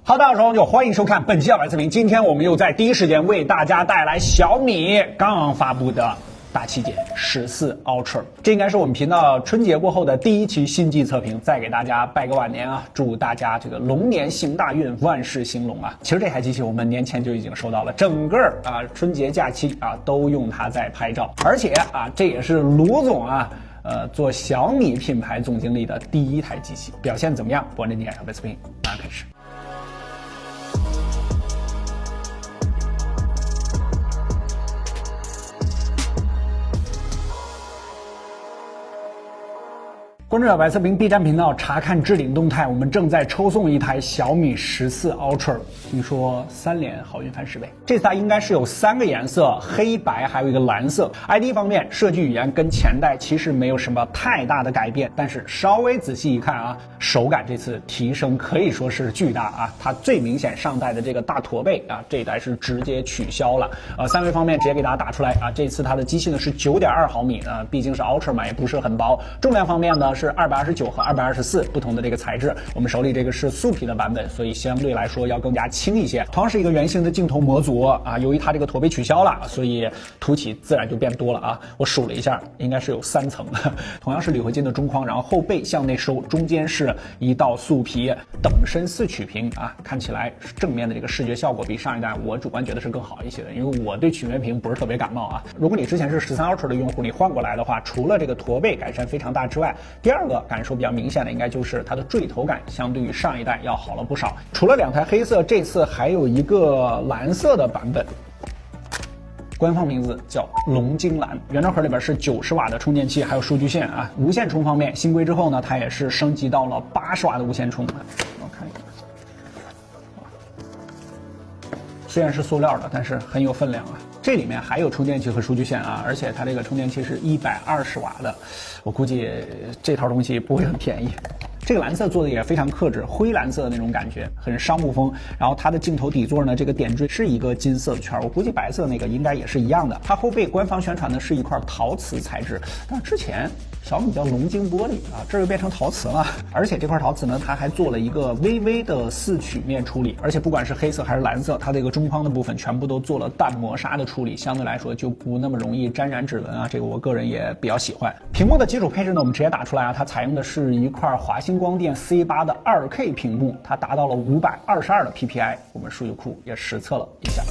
好，大家好，欢迎收看本期小白视频。今天我们又在第一时间为大家带来小米刚发布的大旗舰14 Ultra， 这应该是我们频道春节过后的第一期新机测评，再给大家拜个晚年啊，祝大家这个龙年行大运，万事兴隆啊！其实这台机器我们年前就已经收到了，整个春节假期都用它在拍照，而且这也是卢总做小米品牌总经理的第一台机器，表现怎么样？关注今天小白视频，马上开始。关注小白测评 B 站频道，查看置顶动态。我们正在抽送一台小米14 Ultra， 听说3连好运翻10倍。这次它应该是有3个颜色，黑白还有一个蓝色。ID 方面，设计语言跟前代其实没有什么太大的改变，但是稍微仔细一看手感这次提升可以说是巨大它最明显上代的这个大驼背这一代是直接取消了。三维方面直接给大家打出来这次它的机器呢是 9.2 毫米毕竟是 Ultra 嘛，也不是很薄。重量方面呢是229和224不同的这个材质，我们手里这个是素皮的版本，所以相对来说要更加轻一些。同样是一个圆形的镜头模组由于它这个驼背取消了，所以凸起自然就变多了我数了一下，应该是有3层。同样是铝合金的中框，然后后背向内收，中间是一道素皮，等身4曲屏看起来正面的这个视觉效果比上一代我主观觉得是更好一些的，因为我对曲面屏不是特别感冒如果你之前是13 Ultra 的用户，你换过来的话，除了这个驼背改善非常大之外，第二个感受比较明显的应该就是它的坠头感相对于上一代要好了不少。除了2台黑色，这次还有一个蓝色的版本，官方名字叫龙晶蓝。原装盒里边是90瓦的充电器，还有数据线无线充方面，新规之后呢，它也是升级到了80瓦的无线充。我看一看，虽然是塑料的，但是很有分量这里面还有充电器和数据线而且它这个充电器是120瓦的，我估计这套东西不会很便宜。这个蓝色做的也非常克制，灰蓝色的那种感觉，很商务风。然后它的镜头底座呢，这个点缀是一个金色的圈，我估计白色那个应该也是一样的。它后背官方宣传的是一块陶瓷材质，但之前小米叫龙晶玻璃这又变成陶瓷了。而且这块陶瓷呢，它还做了一个微微的4曲面处理，而且不管是黑色还是蓝色，它这个中框的部分全部都做了淡磨砂的处理，相对来说就不那么容易沾染指纹这个我个人也比较喜欢。屏幕的基础配置呢，我们直接打出来它采用的是一块华星光电 C8 的 2K 屏幕，它达到了522的 PPI， 我们数据库也实测了一下。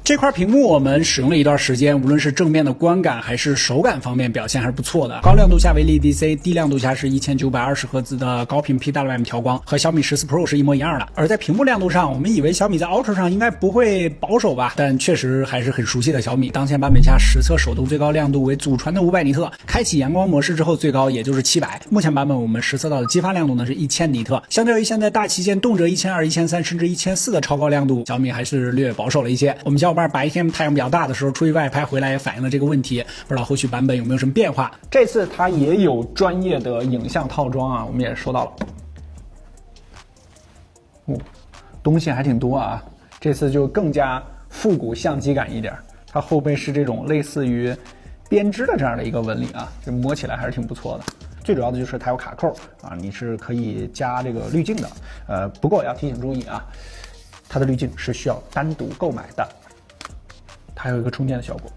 这块屏幕我们使用了一段时间，无论是正面的观感还是手感方面表现还是不错的。高亮度下为 LEDC， 低亮度下是1920赫兹的高频 PWM 调光，和小米14 Pro 是一模一样的。而在屏幕亮度上，我们以为小米在 Ultra 上应该不会保守吧，但确实还是很熟悉的小米。当前版本下实测手动最高亮度为祖传的500尼特，开启阳光模式之后最高也就是700。目前版本我们实测到的激发亮度呢是1000尼特，相较于现在大旗舰动辄1200、1300甚至1400的超高亮度，小米还是略保守了一些。我们小伙伴白天太阳比较大的时候出去外拍回来也反映了这个问题，不知道后续版本有没有什么变化。这次它也有专业的影像套装我们也收到了东西还挺多这次就更加复古相机感一点。它后背是这种类似于编织的这样的一个纹理这摸起来还是挺不错的。最主要的就是它有卡扣你是可以加这个滤镜的不过要提醒注意它的滤镜是需要单独购买的。还有一个充电的效果，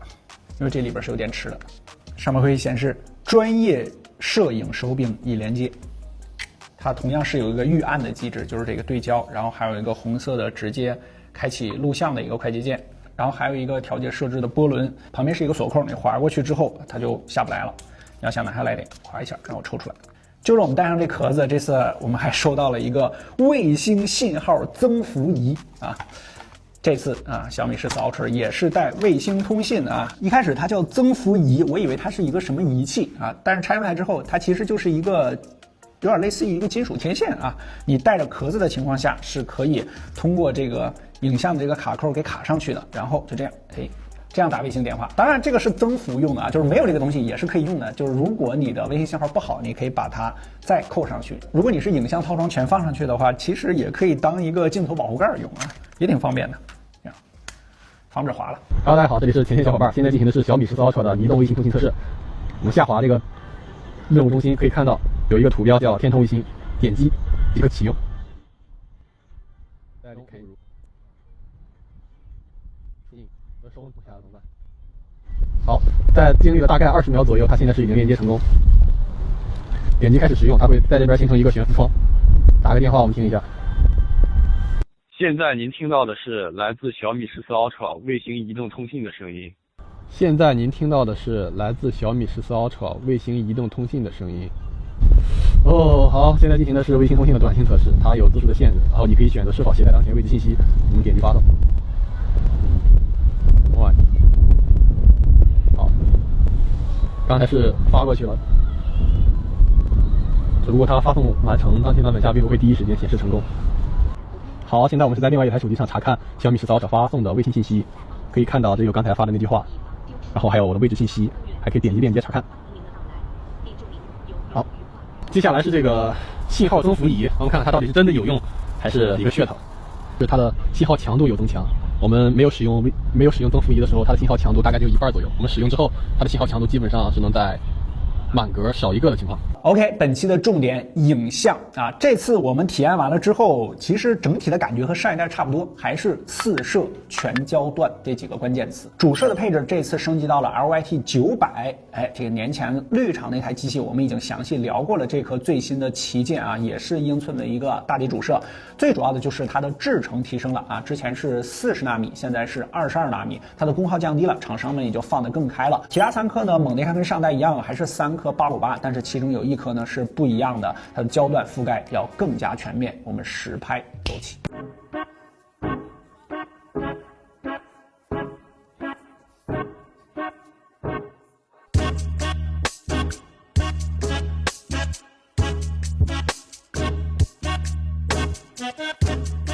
因为这里边是有电池的，上面会显示专业摄影手柄已连接。它同样是有一个预按的机制，就是这个对焦，然后还有一个红色的直接开启录像的一个快捷键，然后还有一个调节设置的波轮，旁边是一个锁扣，你滑过去之后它就下不来了，你要想拿下来得滑一下，然后抽出来。就是我们带上这壳子，这次我们还收到了一个卫星信号增幅仪这次小米14 Ultra 也是带卫星通信一开始它叫增幅仪，我以为它是一个什么仪器但是拆出来之后，它其实就是一个有点类似于一个金属天线你带着壳子的情况下是可以通过这个影像的这个卡扣给卡上去的，然后就这样这样打卫星电话。当然这个是增幅用的就是没有这个东西也是可以用的，就是如果你的卫星信号不好，你可以把它再扣上去。如果你是影像套装全放上去的话，其实也可以当一个镜头保护盖用也挺方便的。防止滑了。大家好，这里是前线小伙伴，现在进行的是小米14 Ultra 的移动卫星通信测试。我们下滑这个任务中心可以看到，有一个图标叫天通卫星，点击即可启用。在可以收不下来怎么办？好，在经历了大概20秒左右，它现在是已经连接成功。点击开始使用，它会在这边形成一个悬浮窗。打个电话，我们听一下。现在您听到的是来自小米14 Ultra 卫星移动通信的声音。现在您听到的是来自小米14 Ultra 卫星移动通信的声音。哦，好，现在进行的是卫星通信的短信测试，它有字数的限制，然后你可以选择是否携带当前位置信息，我们点击发送。哇，好，刚才是发过去了，只不过它发送完成，当前版本下并不会第一时间显示成功。好，现在我们是在另外一台手机上查看小米14 Ultra 发送的微信信息，可以看到这有刚才发的那句话，然后还有我的位置信息，还可以点击链接查看。好，接下来是这个信号增幅仪，我们看看它到底是真的有用还是一个噱头。就是它的信号强度有增强，我们没有使用增幅仪的时候，它的信号强度大概就1半左右。我们使用之后，它的信号强度基本上是能在满格少一个的情况。OK， 本期的重点影像啊，这次我们体验完了之后，其实整体的感觉和上一代差不多，还是四摄全焦段这几个关键词。主摄的配置这次升级到了 LYT 900，这个年前绿厂那台机器我们已经详细聊过了，这颗最新的旗舰啊，也是英寸的一个大底主摄。最主要的就是它的制程提升了啊，之前是40纳米，现在是22纳米，它的功耗降低了，厂商们也就放得更开了。其他3颗呢，猛烈看跟上代一样，还是3颗858，但是其中有1颗呢是不一样的，它的焦段覆盖要更加全面。我们实拍走起。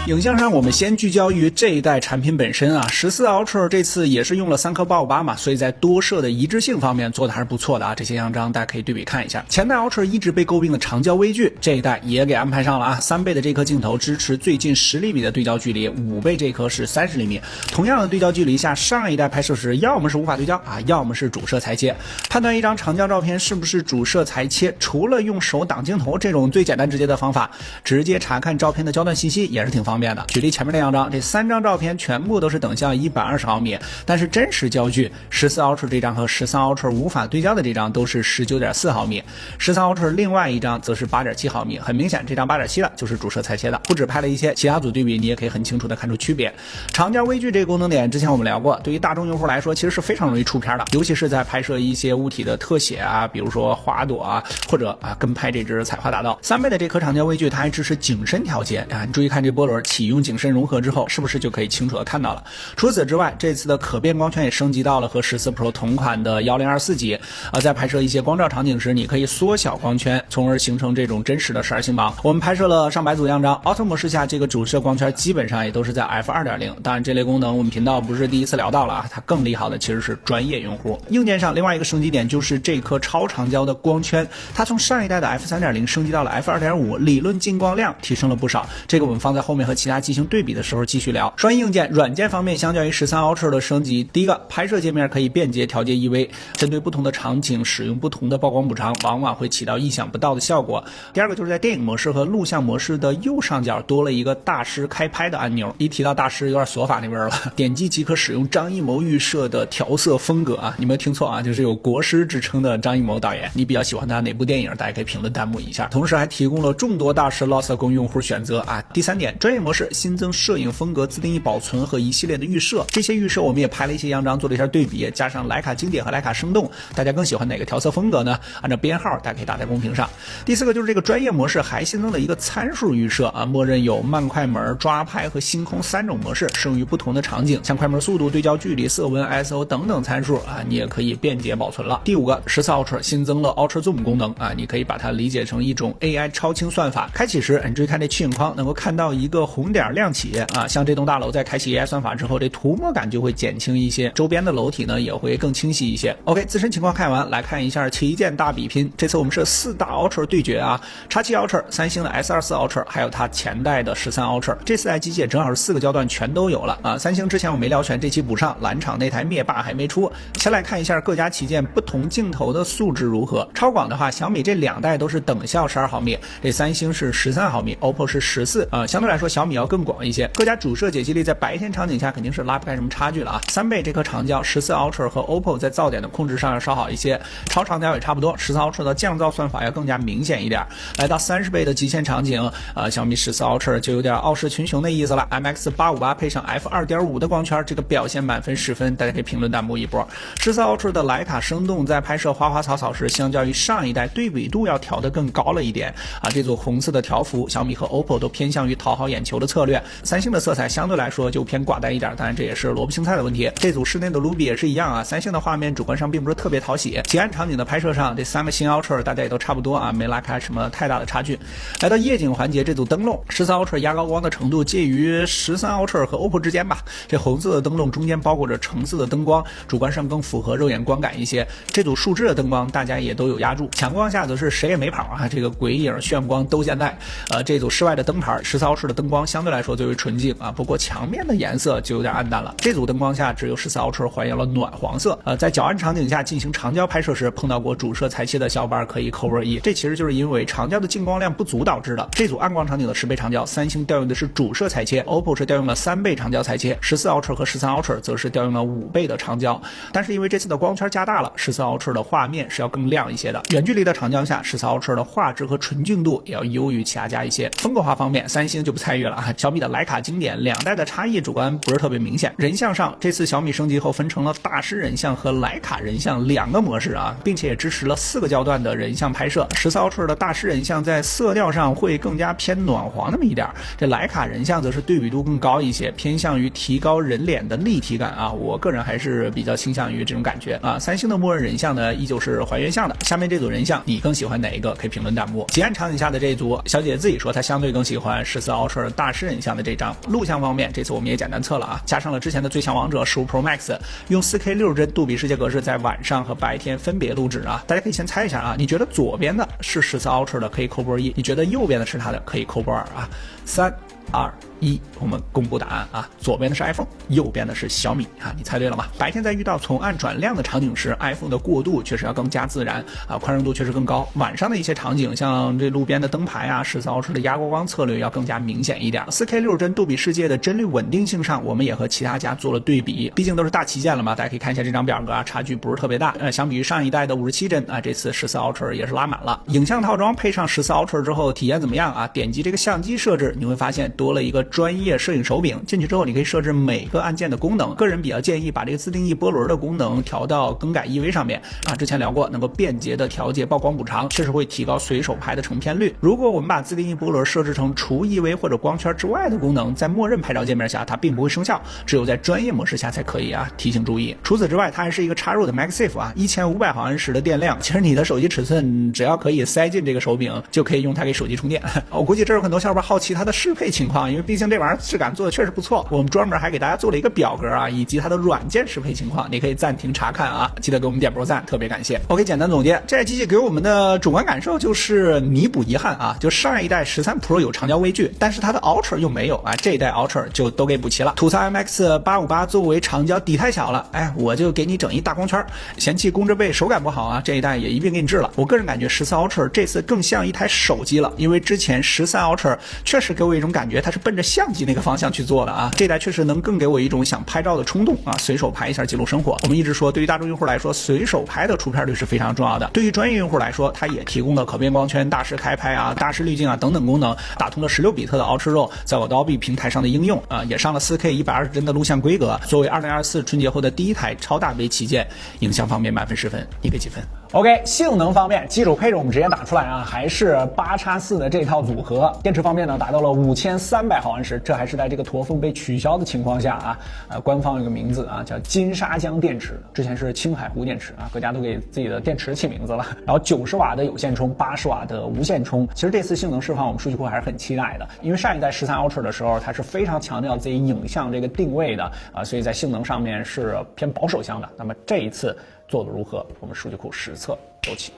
影像上，我们先聚焦于这一代产品本身啊，14 Ultra 这次也是用了3颗858嘛，所以在多摄的一致性方面做的还是不错的啊。这些样张大家可以对比看一下。前代 Ultra 一直被诟病的长焦微距，这一代也给安排上了啊。3倍的这颗镜头支持最近10厘米的对焦距离，5倍这颗是30厘米。同样的对焦距离下，上一代拍摄时要么是无法对焦啊，要么是主摄裁切。判断一张长焦照片是不是主摄裁切，除了用手挡镜头这种最简单直接的方法，直接查看照片的焦段信息也是挺方便的。举例前面那两张，这3张照片全部都是等效120毫米，但是真实焦距14 Ultra 这张和13 Ultra 无法对焦的这张都是19.4毫米，13 Ultra 另外一张则是8.7毫米。很明显，这张8.7的就是主摄裁切的。不止拍了一些其他组对比，你也可以很清楚的看出区别。长焦微距这个功能点，之前我们聊过，对于大众用户来说，其实是非常容易出片的，尤其是在拍摄一些物体的特写啊，比如说花朵啊，或者跟拍这只采花大盗。3倍的这颗长焦微距，它还支持景深调节啊，你注意看这波轮启用景深融合之后，是不是就可以清楚的看到了？除此之外，这次的可变光圈也升级到了和14 Pro 同款的1024级在拍摄一些光照场景时，你可以缩小光圈，从而形成这种真实的12星芒。我们拍摄了上百组样张，Auto 模式下这个主摄光圈基本上也都是在 f2.0。当然，这类功能我们频道不是第一次聊到了啊，它更利好的其实是专业用户。硬件上，另外一个升级点就是这颗超长焦的光圈，它从上一代的 f3.0 升级到了 f2.5， 理论进光量提升了不少。这个我们放在后面和其他机型对比的时候继续聊。关于硬件、软件方面，相较于13 Ultra 的升级，第一个，拍摄界面可以便捷调节 EV， 针对不同的场景使用不同的曝光补偿，往往会起到意想不到的效果。第二个就是在电影模式和录像模式的右上角多了一个大师开拍的按钮，一提到大师有点索法那味儿了，点击即可使用张艺谋预设的调色风格啊，你没有听错啊，就是有国师之称的张艺谋导演。你比较喜欢他哪部电影？大家可以评论弹幕一下。同时还提供了众多大师 Lost 供用户选择啊。第三点，专业模式新增摄影风格自定义保存和一系列的预设，这些预设我们也拍了一些样张做了一下对比，加上徕卡经典和徕卡生动，大家更喜欢哪个调色风格呢？按照编号大家可以打在公屏上。第四个就是这个专业模式还新增了一个参数预设啊，默认有慢快门、抓拍和星空3种模式，适用于不同的场景，像快门速度、对焦距离、色温、ISO 等等参数啊，你也可以便捷保存了。第五个，14 Ultra 新增了 Ultra Zoom 功能啊，你可以把它理解成一种 AI 超清算法。开启时，你注意看这取景框，能够看到一个红点亮起啊，像这栋大楼在开启 AI 算法之后，这涂抹感就会减轻一些，周边的楼体呢也会更清晰一些。OK， 自身情况看完，来看一下旗舰大比拼。这次我们是4大 Ultra 对决啊，X7 Ultra、三星的 S24 Ultra， 还有它前代的13 Ultra。这4台机械正好是4个焦段全都有了啊。三星之前我没聊全，这期补上，蓝厂那台灭霸还没出。先来看一下各家旗舰不同镜头的素质如何。超广的话，小米这2代都是等效12毫米，这三星是13毫米 ，OPPO 是14，相对来说小米要更广一些。各家主摄解析力在白天场景下肯定是拉不开什么差距了啊。3倍这颗长焦，14 Ultra 和 OPPO 在噪点的控制上要稍好一些，超长焦也差不多，14 Ultra 的降噪算法要更加明显一点。来到30倍的极限场景，小米14 Ultra 就有点傲视群雄的意思了。MX858 配上 f2.5 的光圈，这个表现满分10分，大家可以评论弹幕一波。14 Ultra 的徕卡生动在拍摄花花草草时，相较于上一代对比度要调得更高了一点啊。这组红色的条幅，小米和 OPPO 都偏向于讨好眼球的策略。三星的色彩相对来说就偏寡淡一点，当然这也是萝卜青菜的问题。这组室内的卢比也是一样啊，三星的画面主观上并不是特别讨喜。极暗场景的拍摄上，这3个新 Ultra 大家也都差不多啊，没拉开什么太大的差距。来到夜景环节，这组灯笼14 Ultra 压高光的程度介于13 Ultra 和 OPPO 之间吧。这红色的灯笼中间包裹着橙色的灯光，主观上更符合肉眼观感一些。这组树脂的灯光大家也都有压住，强光下则是谁也没跑啊，这个鬼影炫光都现代。这组室外的灯牌14 Ultra 的灯光相对来说最为纯净啊，不过墙面的颜色就有点暗淡了。这组灯光下只有14 Ultra 还原了暖黄色。在较暗场景下进行长焦拍摄时，碰到过主摄裁切的小伙伴可以扣分1，这其实就是因为长焦的进光量不足导致的。这组暗光场景的10倍长焦，三星调用的是主摄裁切 ，OPPO 是调用了3倍长焦裁切，14 Ultra 和13 Ultra 则是调用了5倍的长焦。但是因为这次的光圈加大了，14 Ultra 的画面是要更亮一些的。远距离的长焦下，14 Ultra 的画质和纯净度也要优于其他家一些。风格化方面，三星就不参与了啊。小米的徕卡经典2代的差异主观不是特别明显。人像上，这次小米升级后分成了大师人像和徕卡人像2个模式啊，并且也支持了4个焦段的人像拍摄。14 Ultra 的大师人像在色调上会更加偏暖黄那么一点，这徕卡人像则是对比度更高一些，偏向于提高人脸的立体感啊。我个人还是比较倾向于这种感觉啊。三星的默认人像呢，依旧是还原像的。下面这组人像，你更喜欢哪一个？可以评论弹幕。极暗场景下的这一组，小姐姐自己说她相对更喜欢14 Ultra 大师人像的这张。录像方面，这次我们也简单测了啊，加上了之前的最强王者15 Pro Max， 用 4K 60帧杜比世界格式在晚上和白天分别录制啊。大家可以先猜一下啊，你觉得左边的是14 Ultra 的，可以扣波1；你觉得右边的是它的，可以扣波2啊。3、2、1，我们公布答案啊！左边的是 iPhone， 右边的是小米啊！你猜对了吗？白天在遇到从暗转亮的场景时 ，iPhone 的过渡确实要更加自然啊，宽容度确实更高。晚上的一些场景，像这路边的灯牌啊，14 Ultra 的压过光策略要更加明显一点。4K 60帧杜比世界的帧率稳定性上，我们也和其他家做了对比，毕竟都是大旗舰了嘛，大家可以看一下这张表格啊，差距不是特别大。相比于上一代的57帧啊，这次14 Ultra 也是拉满了。影像套装配上14 Ultra 之后，体验怎么样啊？点击这个相机设置，你会发现多了一个专业摄影手柄，进去之后你可以设置每个按键的功能。个人比较建议把这个自定义波轮的功能调到更改 EV 上面啊。之前聊过，能够便捷的调节曝光补偿，确实会提高随手拍的成片率。如果我们把自定义波轮设置成除 EV 或者光圈之外的功能，在默认拍照界面下它并不会生效，只有在专业模式下才可以啊，提醒注意。除此之外，它还是一个插入的 MagSafe 啊，1500毫安时的电量。其实你的手机尺寸只要可以塞进这个手柄，就可以用它给手机充电。我估计这有很多小伙伴好奇它的适配情况，因为毕竟这玩意儿质感做的确实不错。我们专门还给大家做了一个表格啊，以及它的软件适配情况，你可以暂停查看啊，记得给我们点波赞，特别感谢。OK， 简单总结，这台机器给我们的主观感受就是弥补遗憾啊，就上一代13 Pro 有长焦微距，但是它的 Ultra 又没有啊，这一代 Ultra 就都给补齐了。吐槽 MX858 作为长焦底太小了，哎，我就给你整一大光圈。嫌弃弓着背手感不好啊，这一代也一并给你治了。我个人感觉14 Ultra 这次更像一台手机了，因为之前13 Ultra 确实给我一种感觉它是奔着相机那个方向去做的啊，这代确实能更给我一种想拍照的冲动啊，随手拍一下记录生活。我们一直说，对于大众用户来说，随手拍的出片率是非常重要的。对于专业用户来说，它也提供了可变光圈、大师开拍啊、大师滤镜啊等等功能，打通了16比特的 Ultra RAW 在我 Adobe 平台上的应用啊，也上了 4K 120帧的录像规格。作为2024春节后的第一台超大杯旗舰，影像方面满分10分，你给几分？OK， 性能方面，基础配置我们直接打出来啊，还是8x4的这套组合。电池方面呢，达到了5400 1300毫安时，这还是在这个驼峰被取消的情况下啊，官方有个名字啊，叫金沙江电池，之前是青海湖电池啊，各家都给自己的电池起名字了。然后90瓦的有线充，80瓦的无线充，其实这次性能释放我们数据库还是很期待的，因为上一代13 Ultra 的时候，它是非常强调自己影像这个定位的啊，所以在性能上面是偏保守向的。那么这一次做的如何？我们数据库实测走起。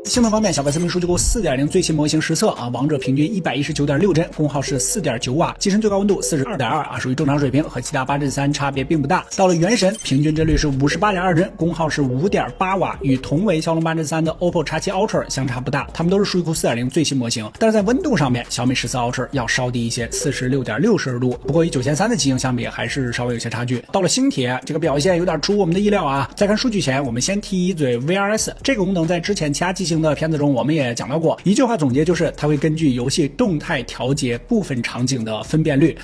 性能方面，小白测评数据库 4.0 最新模型实测啊，王者平均 119.6帧，功耗是 4.9 瓦，机身最高温度 42.2 啊，属于正常水平，和其他873差别并不大。到了原神，平均帧率是 58.2 帧，功耗是 5.8 瓦，与同为骁龙873的 OPPO X7 Ultra 相差不大，它们都是数据库 4.0 最新模型，但是在温度上面，小米14 Ultra 要稍低一些， 46.6摄氏度，不过与9300的机型相比，还是稍微有些差距。到了星铁，这个表现有点出我们的意料啊。在看数据前，我们先提一嘴 VRS 这个功能，在之前其他机型的片子中我们也讲到过，一句话总结就是它会根据游戏动态调节部分场景的分辨率，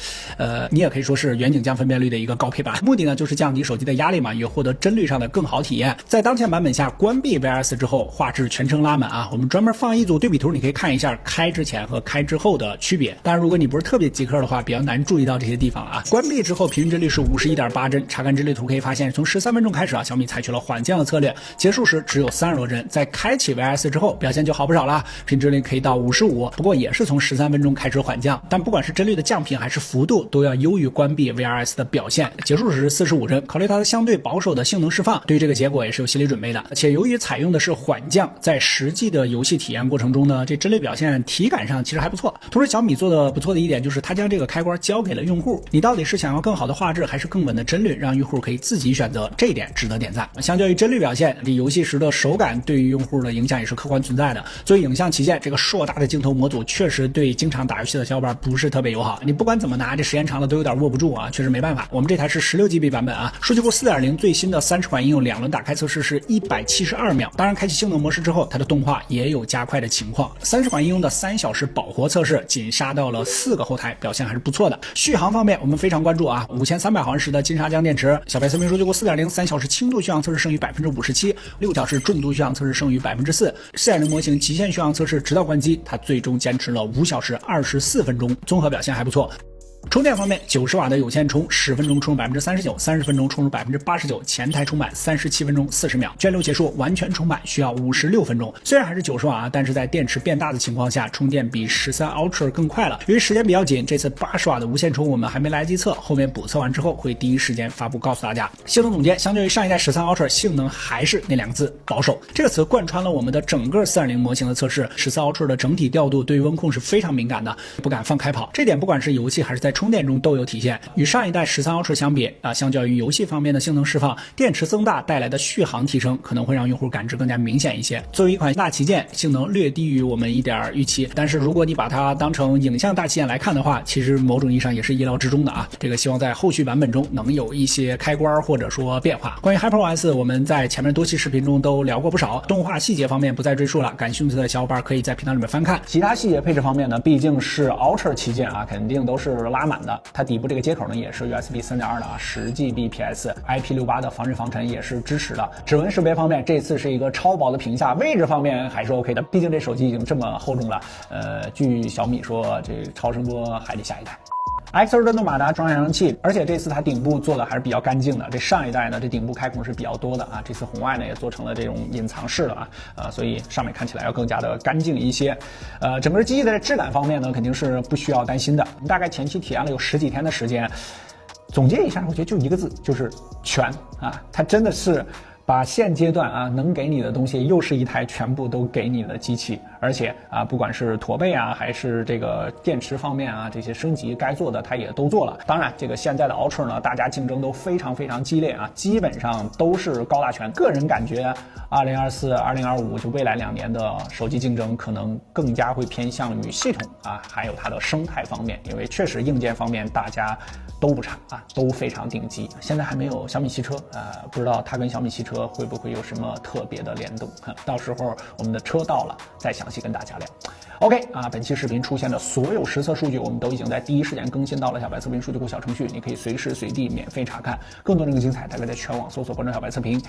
你也可以说是远景降分辨率的一个高配版，目的呢就是降低手机的压力嘛，也获得帧率上的更好体验。在当前版本下关闭 VRS 之后，画质全程拉满啊，我们专门放一组对比图，你可以看一下开之前和开之后的区别。当然如果你不是特别极客的话，比较难注意到这些地方啊。关闭之后平均帧率是 51.8 帧，查看帧率图可以发现，从13分钟开始啊，小米采取了缓降的策略，结束时只有30多帧，在开启 VRS 之后表现就好不少了，平均帧率可以到55，不过也是从13分钟开始缓降，但不管是帧率的降频还是幅度，都要优于关闭 VRS 的表现。结束时45帧，考虑它的相对保守的性能释放，对于这个结果也是有心理准备的。且由于采用的是缓降，在实际的游戏体验过程中呢，这帧率表现体感上其实还不错。同时小米做的不错的一点就是它将这个开关交给了用户，你到底是想要更好的画质还是更稳的帧率，让用户可以自己选择，这一点值得点赞。相较于帧率表现，这游戏时的手感对于用户的影响也是客观存在的。作为影像旗舰，这个硕大的镜头模组确实对经常打游戏的小伙伴不是特别友好，你不管怎么拿，这时间长了都有点握不住啊，确实没办法。我们这台是16GB 版本啊，数据库 4.0 最新的30款应用2轮打开测试是172秒，当然开启性能模式之后，它的动画也有加快的情况。30款应用的3小时保活测试仅杀到了4个后台，表现还是不错的。续航方面我们非常关注啊，5300毫安时的金沙江电池，小白测评数据库 4.0 3小时轻度续航测试胜于 57%， 6小时重度续航测试胜于 4%， 4.0 模型极限续航测试直到关机，它最终坚持了5小时24分钟，综合表现还不错。充电方面，90瓦的有线充，10分钟充入 39%， 30分钟充入 89%， 前台充满37分钟40秒，涓流结束完全充满需要56分钟。虽然还是90瓦，但是在电池变大的情况下，充电比13 Ultra 更快了。由于时间比较紧，这次80瓦的无线充我们还没来得及测，后面补测完之后会第一时间发布告诉大家。性能总结，相较于上一代13 Ultra， 性能还是那2个字，保守。这个词贯穿了我们的整个 4.0 模型的测试。14 Ultra 的整体调度对于温控是非常敏感的，不敢放开跑，这点不管是游戏还是在充电中都有体现。与上一代13 Ultra 相比啊，相较于游戏方面的性能释放，电池增大带来的续航提升可能会让用户感知更加明显一些。作为一款大旗舰，性能略低于我们一点预期，但是如果你把它当成影像大旗舰来看的话，其实某种意义上也是意料之中的啊。这个希望在后续版本中能有一些开关或者说变化。关于 HyperOS 我们在前面多期视频中都聊过不少，动画细节方面不再赘述了，感兴趣的小伙伴可以在频道里面翻看。其他细节配置方面呢，毕竟是 Ultra 旗舰啊，肯定都是拉满的。它底部这个接口呢也是 USB 3.2 的啊，10Gbps IP68 的防震防尘也是支持的。指纹识别方面，这次是一个超薄的屏下，位置方面还是 OK 的，毕竟这手机已经这么厚重了。据小米说，这超声波还得下一代。X2 的马达双扬声器，而且这次它顶部做的还是比较干净的。这上一代呢，这顶部开孔是比较多的啊，这次红外呢也做成了这种隐藏式的啊，所以上面看起来要更加的干净一些。整个机器的质感方面呢，肯定是不需要担心的。我们大概前期体验了有10几天的时间，总结一下，我觉得就一个字，就是全啊，它真的是把现阶段啊能给你的东西，又是一台全部都给你的机器，而且啊不管是驼背啊，还是这个电池方面啊，这些升级该做的它也都做了。当然，这个现在的 Ultra 呢，大家竞争都非常非常激烈啊，基本上都是高大全。个人感觉，2024、2025就未来2年的手机竞争可能更加会偏向于系统啊，还有它的生态方面，因为确实硬件方面大家都不差啊，都非常顶级。现在还没有小米汽车不知道它跟小米汽车会不会有什么特别的联动？到时候我们的车到了再详细跟大家聊。OK 啊，本期视频出现的所有实测数据，我们都已经在第一时间更新到了小白测评数据库小程序，你可以随时随地免费查看。更多的精彩，大家在全网搜索关注小白测评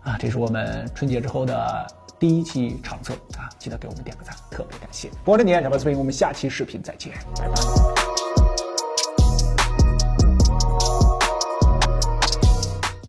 啊，这是我们春节之后的第一期长测啊，记得给我们点个赞，特别感谢。我的年，小白视频，我们下期视频再见，拜拜。